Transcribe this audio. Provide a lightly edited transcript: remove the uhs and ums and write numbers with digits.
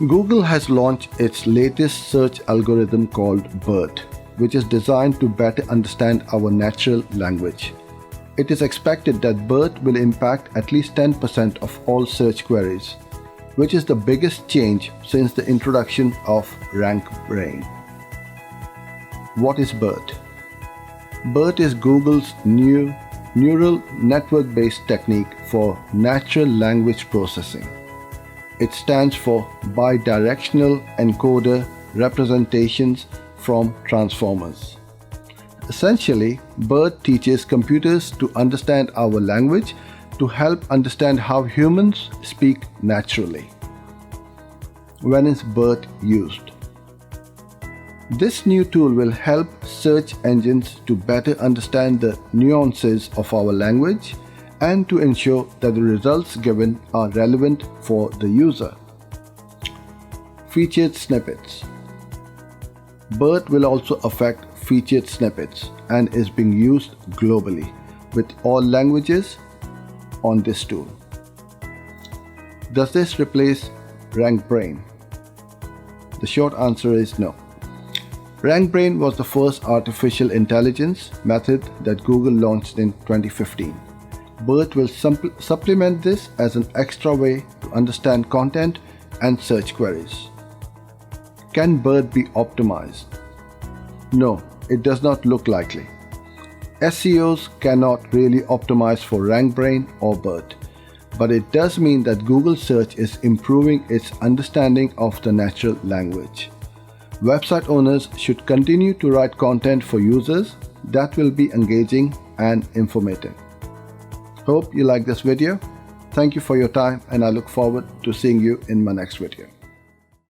Google has launched its latest search algorithm called BERT, which is designed to better understand our natural language. It is expected that BERT will impact at least 10% of all search queries, which is the biggest change since the introduction of RankBrain. What is BERT? BERT is Google's new neural network-based technique for natural language processing. It stands for Bidirectional Encoder Representations from Transformers. Essentially, BERT teaches computers to understand our language to help understand how humans speak naturally. When is BERT used? This new tool will help search engines to better understand the nuances of our language and to ensure that the results given are relevant for the user. Featured snippets. BERT will also affect featured snippets and is being used globally with all languages on this tool. Does this replace RankBrain? The short answer is no. RankBrain was the first artificial intelligence method that Google launched in 2015. BERT will supplement this as an extra way to understand content and search queries. Can BERT be optimized? No, it does not look likely. SEOs cannot really optimize for RankBrain or BERT, but it does mean that Google Search is improving its understanding of the natural language. Website owners should continue to write content for users that will be engaging and informative. Hope you like this video. Thank you for your time, and I look forward to seeing you in my next video.